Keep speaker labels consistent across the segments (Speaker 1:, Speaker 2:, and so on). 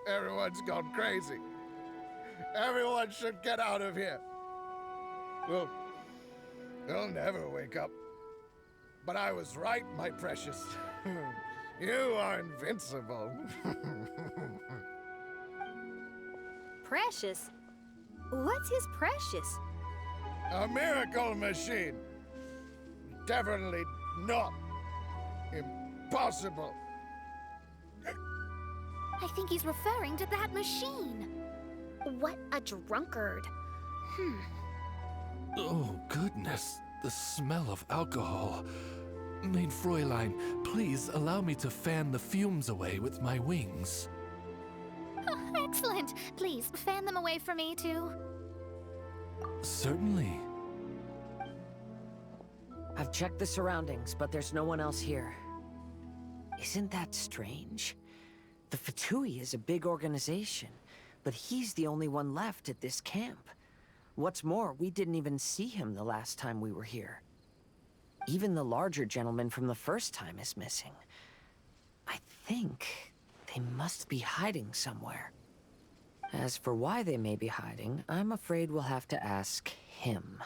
Speaker 1: Everyone's gone crazy. Everyone should get out of here. Well, they'll never wake up. But I was right, my precious. You are invincible.
Speaker 2: Precious? What's his precious?
Speaker 1: A miracle machine. Definitely not impossible.
Speaker 2: I think he's referring to that machine. What a drunkard.
Speaker 3: Oh, goodness. The smell of alcohol. Mein Fräulein, please allow me to fan the fumes away with my wings.
Speaker 2: Oh, excellent. Please, fan them away from me, too.
Speaker 3: Certainly.
Speaker 4: I've checked the surroundings, but there's no one else here. Isn't that strange? The Fatui is a big organization, but he's the only one left at this camp. What's more, we didn't even see him the last time we were here. Even the larger gentleman from the first time is missing. I think they must be hiding somewhere. As for why they may be hiding, I'm afraid we'll have to ask him.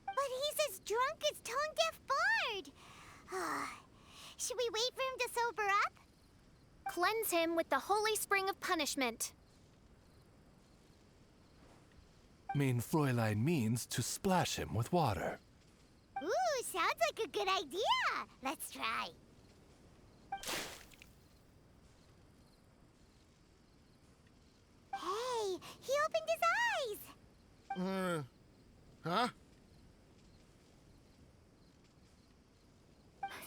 Speaker 5: But he's as drunk as tone-deaf Bard. Should we wait for him to sober up?
Speaker 2: Cleanse him with the holy spring of punishment.
Speaker 3: Mein Fräulein means to splash him with water.
Speaker 5: Ooh, sounds like a good idea. Let's try. Hey, he opened his eyes.
Speaker 1: Huh?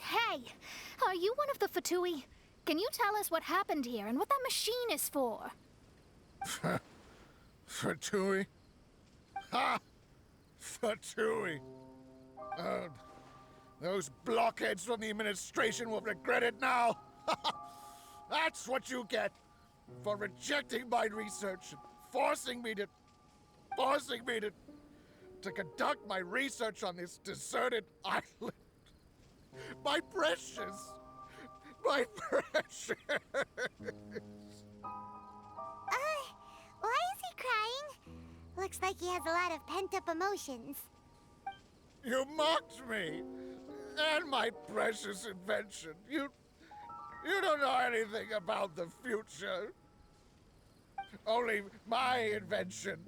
Speaker 2: Hey, are you one of the Fatui? Can you tell us what happened here and what that machine is for?
Speaker 1: Fatui? Ha! Fatui! Those blockheads from the administration will regret it now. That's what you get for rejecting my research and forcing me to conduct my research on this deserted island. My precious! My precious!
Speaker 5: Why is he crying? Looks like he has a lot of pent-up emotions.
Speaker 1: You mocked me! And my precious invention. You don't know anything about the future. Only my invention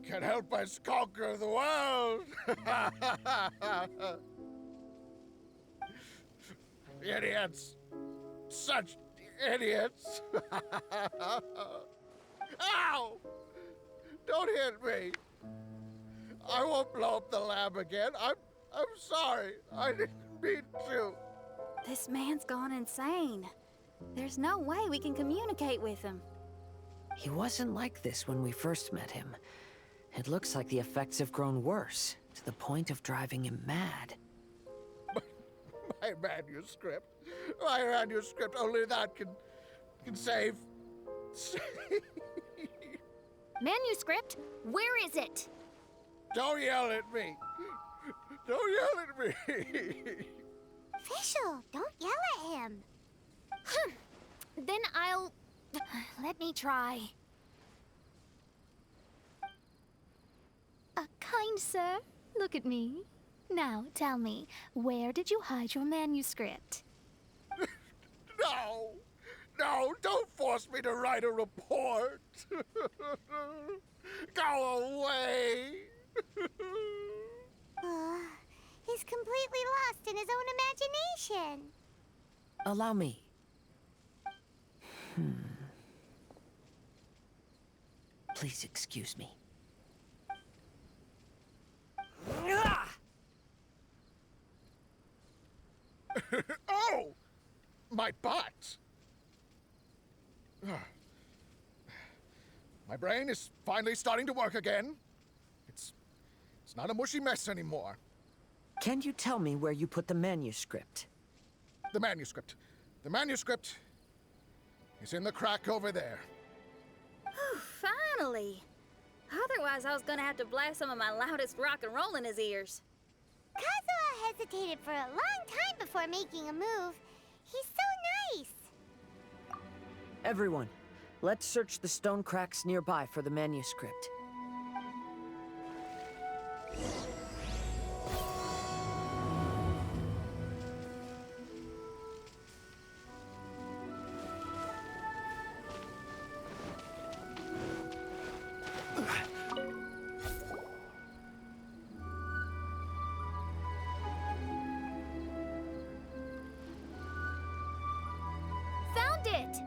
Speaker 1: can help us conquer the world. Idiots. Such idiots. Ow! Don't hit me. I won't blow up the lab again. I'm sorry. I didn't mean to.
Speaker 2: This man's gone insane. There's no way we can communicate with him.
Speaker 4: He wasn't like this when we first met him. It looks like the effects have grown worse, to the point of driving him mad.
Speaker 1: My manuscript. My manuscript. Only that can save.
Speaker 2: Manuscript? Where is it?
Speaker 1: Don't yell at me. Don't yell at me.
Speaker 5: Official, don't yell at him.
Speaker 2: Then I'll... Let me try. Kind sir, look at me. Now, tell me, where did you hide your manuscript?
Speaker 1: No, don't force me to write a report. Go away.
Speaker 5: He's completely lost in his own imagination.
Speaker 4: Allow me. Please excuse me.
Speaker 1: Oh! My butt! My brain is finally starting to work again. It's not a mushy mess anymore.
Speaker 4: Can you tell me where you put the manuscript?
Speaker 1: The manuscript. The manuscript is in the crack over there.
Speaker 2: Finally! Otherwise, I was gonna have to blast some of my loudest rock and roll in his ears.
Speaker 5: Kazuha hesitated for a long time before making a move. He's so nice.
Speaker 4: Everyone, let's search the stone cracks nearby for the manuscript.
Speaker 2: Found it!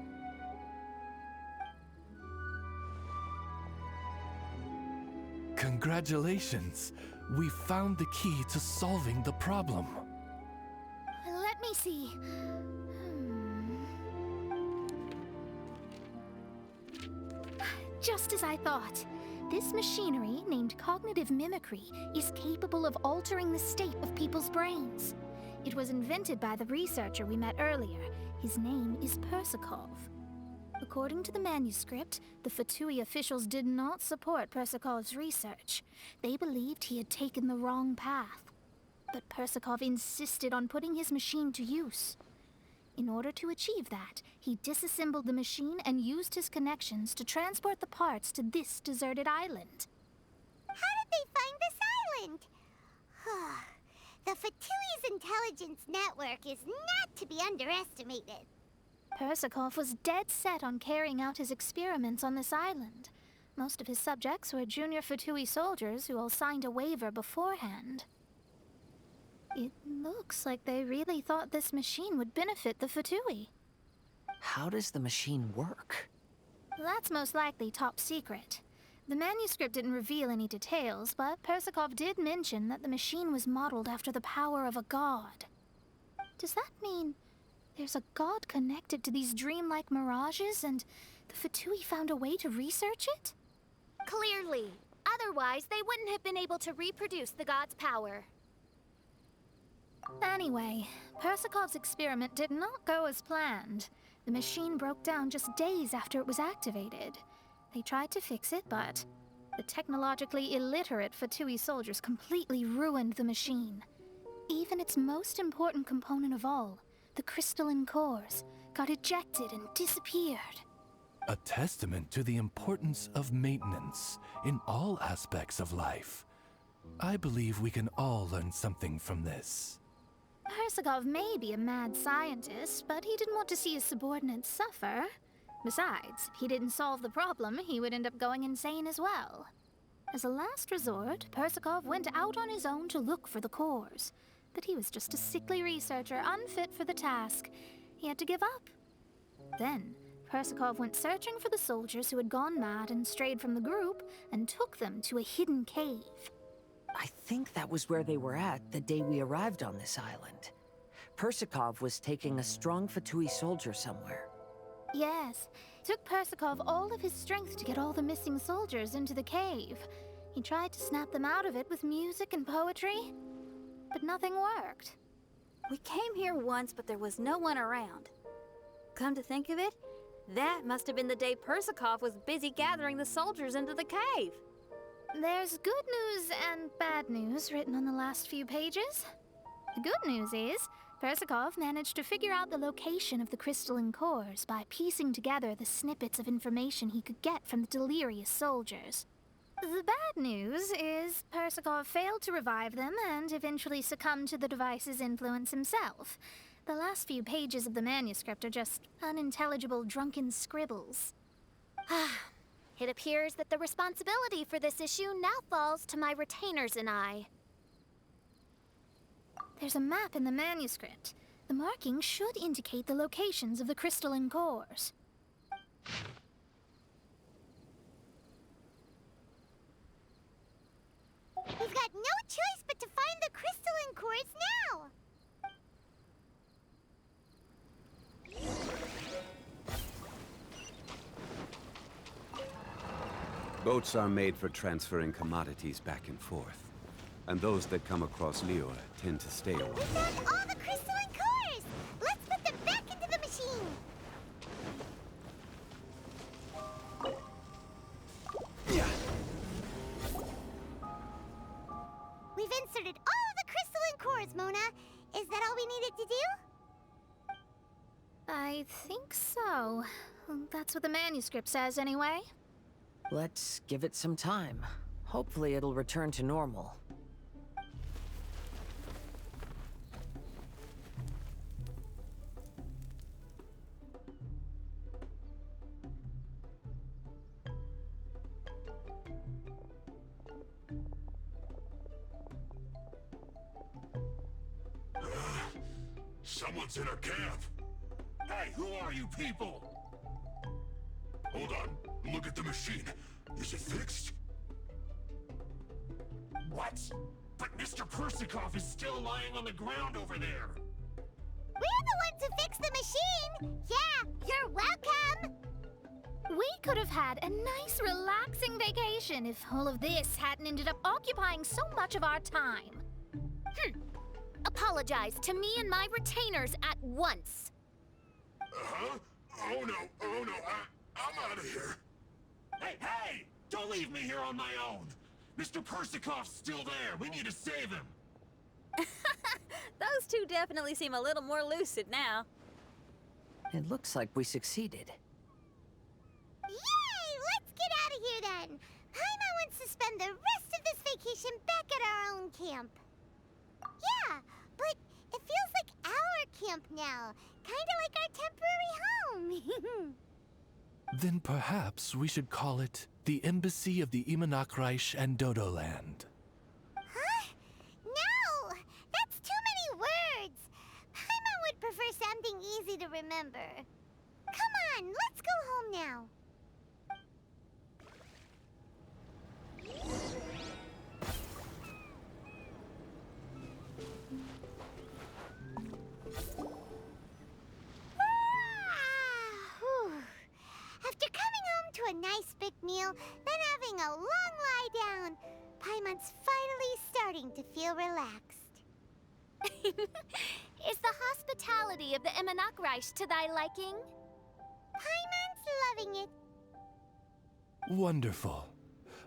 Speaker 3: Congratulations! We found the key to solving the problem.
Speaker 2: Let me see. Just as I thought. This machinery, named cognitive mimicry, is capable of altering the state of people's brains. It was invented by the researcher we met earlier. His name is Persakov. According to the manuscript, the Fatui officials did not support Persakov's research. They believed he had taken the wrong path. But Persakov insisted on putting his machine to use. In order to achieve that, he disassembled the machine and used his connections to transport the parts to this deserted island.
Speaker 5: How did they find this island? The Fatui's intelligence network is not to be underestimated.
Speaker 2: Persakov was dead set on carrying out his experiments on this island. Most of his subjects were junior Fatui soldiers who all signed a waiver beforehand. It looks like they really thought this machine would benefit the Fatui.
Speaker 4: How does the machine work?
Speaker 2: That's most likely top secret. The manuscript didn't reveal any details, but Persakov did mention that the machine was modeled after the power of a god. Does that mean there's a god connected to these dreamlike mirages, and the Fatui found a way to research it?
Speaker 6: Clearly. Otherwise, they wouldn't have been able to reproduce the god's power.
Speaker 2: Anyway, Persakov's experiment did not go as planned. The machine broke down just days after it was activated. They tried to fix it, but the technologically illiterate Fatui soldiers completely ruined the machine. Even its most important component of all, the crystalline cores, got ejected and disappeared.
Speaker 3: A testament to the importance of maintenance in all aspects of life. I believe we can all learn something from this.
Speaker 2: Persakov may be a mad scientist, but he didn't want to see his subordinates suffer. Besides, if he didn't solve the problem, he would end up going insane as well. As a last resort, Persakov went out on his own to look for the cores. But he was just a sickly researcher, unfit for the task. He had to give up. Then, Persakov went searching for the soldiers who had gone mad and strayed from the group, and took them to a hidden cave.
Speaker 4: I think that was where they were at the day we arrived on this island. Persakov was taking a strong Fatui soldier somewhere.
Speaker 2: Yes, it took Persakov all of his strength to get all the missing soldiers into the cave. He tried to snap them out of it with music and poetry, but nothing worked.
Speaker 6: We came here once, but there was no one around. Come to think of it, that must have been the day Persakov was busy gathering the soldiers into the cave.
Speaker 2: There's good news and bad news written on the last few pages. The good news is, Persakov managed to figure out the location of the crystalline cores by piecing together the snippets of information he could get from the delirious soldiers. The bad news is Persakov failed to revive them and eventually succumbed to the device's influence himself. The last few pages of the manuscript are just unintelligible drunken scribbles.
Speaker 6: It appears that the responsibility for this issue now falls to my retainers and I.
Speaker 2: There's a map in the manuscript. The markings should indicate the locations of the crystalline cores.
Speaker 5: We've got no choice but to find the crystalline cores now!
Speaker 7: Boats are made for transferring commodities back and forth. And those that come across Lior tend to stay away.
Speaker 5: We found all the crystalline cores! Let's put them back into the machine! We've inserted all the crystalline cores, Mona. Is that all we needed to do?
Speaker 2: I think so. That's what the manuscript says, anyway.
Speaker 4: Let's give it some time. Hopefully it'll return to normal.
Speaker 8: Someone's in our camp. Hey, who are you people? Hold on, look at the machine. Is it fixed? What? But Mr. Persikov is still lying on the ground over there.
Speaker 5: We're the ones who fixed the machine! Yeah, you're welcome!
Speaker 2: We could have had a nice, relaxing vacation if all of this hadn't ended up occupying so much of our time.
Speaker 9: Apologize to me and my retainers at once.
Speaker 8: Huh? Oh no, I'm out of here. Hey, hey! Don't leave me here on my own! Mr. Persikov's still there. We need to save him.
Speaker 6: Those two definitely seem a little more lucid now.
Speaker 4: It looks like we succeeded.
Speaker 5: Yay! Let's get out of here then! Paimon wants to spend the rest of this vacation back at our own camp. Yeah, but it feels like our camp now. Kinda like our temporary home.
Speaker 3: Then perhaps we should call it the Embassy of the Imanakreich and Dodoland.
Speaker 5: Huh? No! That's too many words! Paimon would prefer something easy to remember. Come on, let's go home now. After coming home to a nice big meal, then having a long lie down, Paimon's finally starting to feel relaxed.
Speaker 9: Is the hospitality of the Imanakreich to thy liking?
Speaker 5: Paimon's loving it.
Speaker 3: Wonderful.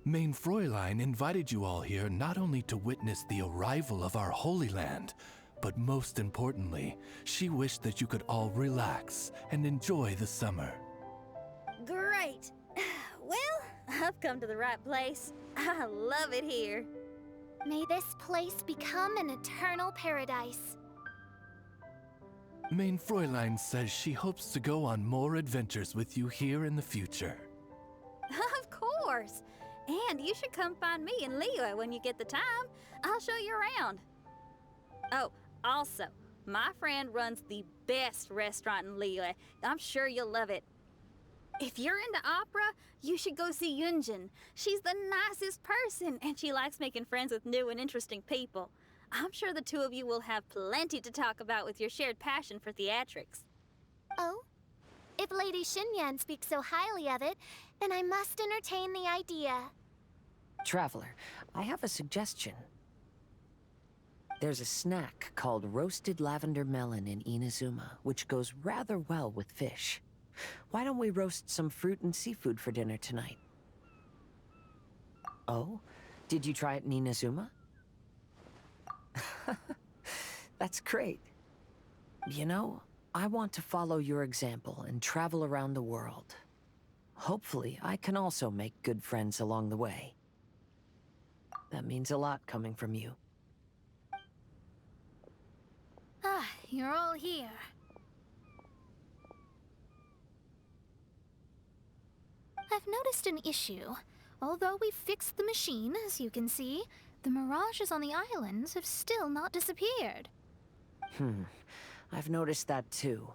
Speaker 3: Main Fräulein invited you all here not only to witness the arrival of our Holy Land, but most importantly, she wished that you could all relax and enjoy the summer.
Speaker 6: Great. Well, I've come to the right place. I love it here.
Speaker 9: May this place become an eternal paradise.
Speaker 3: Main Fräulein says she hopes to go on more adventures with you here in the future.
Speaker 6: Of course. And you should come find me and Leo when you get the time. I'll show you around. Oh, also, my friend runs the best restaurant in Liyue. I'm sure you'll love it. If you're into opera, you should go see Yunjin. She's the nicest person, and she likes making friends with new and interesting people. I'm sure the two of you will have plenty to talk about with your shared passion for theatrics.
Speaker 9: Oh? If Lady Xinyan speaks so highly of it, then I must entertain the idea.
Speaker 4: Traveler, I have a suggestion. There's a snack called roasted lavender melon in Inazuma, which goes rather well with fish. Why don't we roast some fruit and seafood for dinner tonight? Oh? Did you try it in Inazuma? That's great. You know, I want to follow your example and travel around the world. Hopefully, I can also make good friends along the way. That means a lot coming from you.
Speaker 2: Ah, you're all here. I've noticed an issue. Although we've fixed the machine, as you can see, the mirages on the islands have still not disappeared.
Speaker 4: I've noticed that too.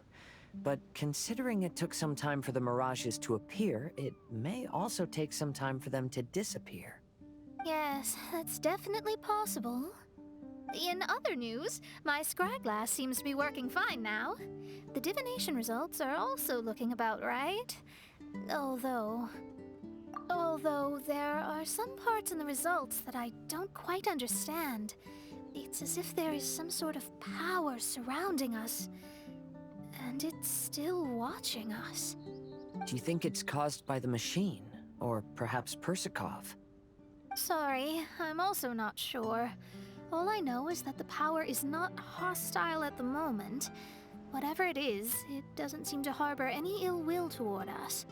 Speaker 4: But considering it took some time for the mirages to appear, it may also take some time for them to disappear.
Speaker 2: Yes, that's definitely possible. In other news, my scryglass seems to be working fine now. The divination results are also looking about right. Although there are some parts in the results that I don't quite understand. It's as if there is some sort of power surrounding us, and it's still watching us.
Speaker 4: Do you think it's caused by the machine, or perhaps Persikov?
Speaker 2: Sorry, I'm also not sure. All I know is that the power is not hostile at the moment, Whatever it is, it doesn't seem to harbor any ill will toward us.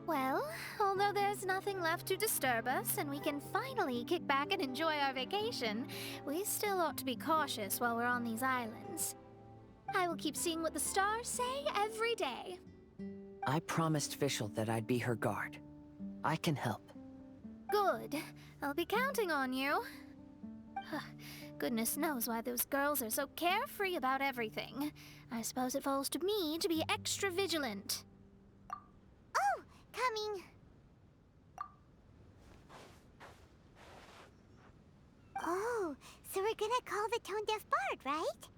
Speaker 2: Well, although there's nothing left to disturb us and we can finally kick back and enjoy our vacation, we still ought to be cautious while we're on these islands. I will keep seeing what the stars say every day.
Speaker 4: I promised Fischl that I'd be her guard. I can help.
Speaker 2: Good. I'll be counting on you. Goodness knows why those girls are so carefree about everything. I suppose it falls to me to be extra vigilant.
Speaker 5: Oh, coming. Oh, so we're gonna call the tone-deaf bard, right?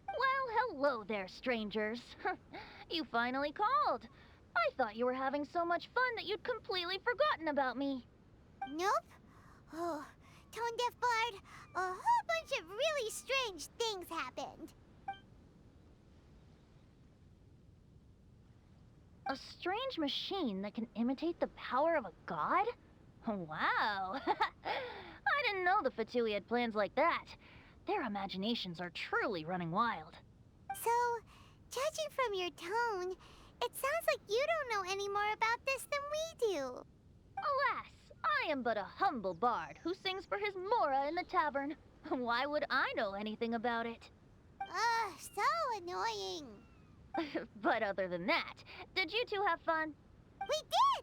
Speaker 10: Well, hello there, strangers. You finally called. I thought you were having so much fun that you'd completely forgotten about me.
Speaker 5: Nope. Oh, tone-deaf bard, a whole bunch of really strange things happened.
Speaker 10: A strange machine that can imitate the power of a god? Wow. I didn't know the Fatui had plans like that. Their imaginations are truly running wild.
Speaker 5: So, judging from your tone, it sounds like you don't know any more about this than we do.
Speaker 10: Alas, I am but a humble bard who sings for his Mora in the tavern. Why would I know anything about it?
Speaker 5: Ugh, so annoying.
Speaker 10: But other than that, did you two have fun?
Speaker 5: We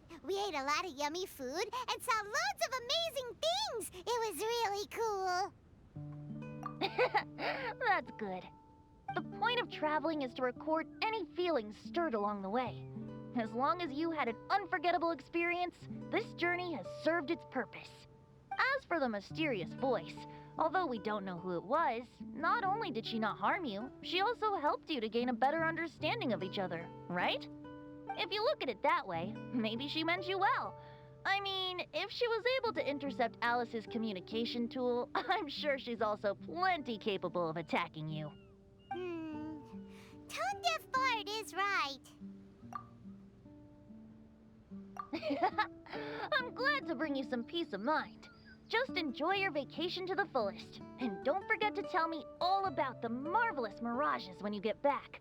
Speaker 5: did! We ate a lot of yummy food and saw loads of amazing things! It was really cool!
Speaker 10: That's good. The point of traveling is to record any feelings stirred along the way. As long as you had an unforgettable experience, this journey has served its purpose. As for the mysterious voice, although we don't know who it was, not only did she not harm you, she also helped you to gain a better understanding of each other, right? If you look at it that way, maybe she meant you well. I mean, if she was able to intercept Alice's communication tool, I'm sure she's also plenty capable of attacking you.
Speaker 5: Tone-deaf bard is right.
Speaker 10: I'm glad to bring you some peace of mind. Just enjoy your vacation to the fullest. And don't forget to tell me all about the marvelous mirages when you get back.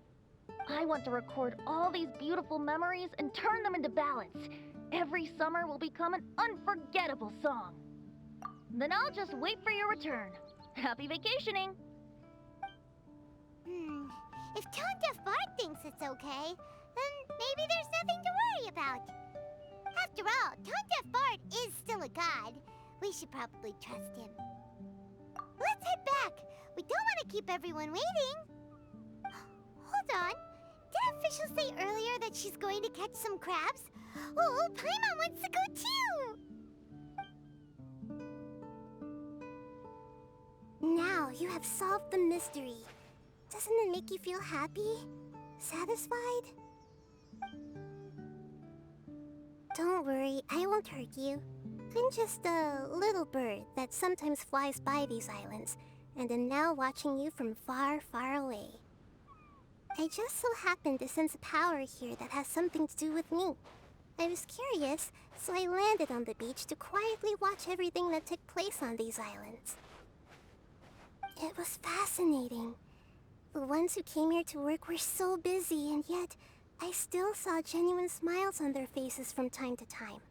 Speaker 10: I want to record all these beautiful memories and turn them into ballads. Every summer will become an unforgettable song. Then I'll just wait for your return. Happy vacationing!
Speaker 5: If tone-deaf bard thinks it's okay, then maybe there's nothing to worry about. After all, tone-deaf bard is still a god. We should probably trust him. Let's head back. We don't want to keep everyone waiting. Hold on. Didn't Fischl say earlier that she's going to catch some crabs? Oh, Paimon wants to go too! Now you have solved the mystery. Doesn't it make you feel happy? Satisfied? Don't worry, I won't hurt you. I'm just a little bird that sometimes flies by these islands, and am now watching you from far, far away. I just so happened to sense a power here that has something to do with me. I was curious, so I landed on the beach to quietly watch everything that took place on these islands. It was fascinating. The ones who came here to work were so busy, and yet I still saw genuine smiles on their faces from time to time.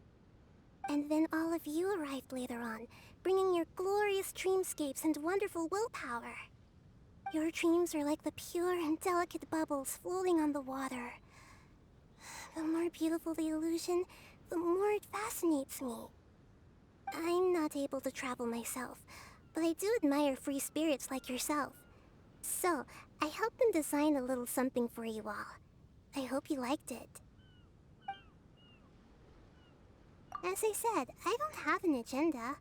Speaker 5: And then all of you arrived later on, bringing your glorious dreamscapes and wonderful willpower. Your dreams are like the pure and delicate bubbles floating on the water. The more beautiful the illusion, the more it fascinates me. I'm not able to travel myself, but I do admire free spirits like yourself. So, I helped them design a little something for you all. I hope you liked it. As I said, I don't have an agenda.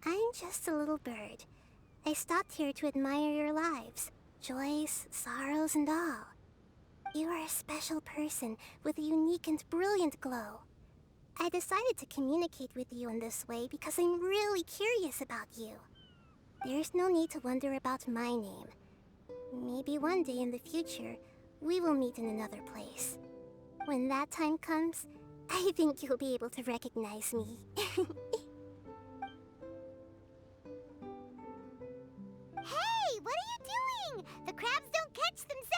Speaker 5: I'm just a little bird. I stopped here to admire your lives, joys, sorrows, and all. You are a special person with a unique and brilliant glow. I decided to communicate with you in this way because I'm really curious about you. There's no need to wonder about my name. Maybe one day in the future, we will meet in another place. When that time comes, I think you'll be able to recognize me. Hey, what are you doing? The crabs don't catch themselves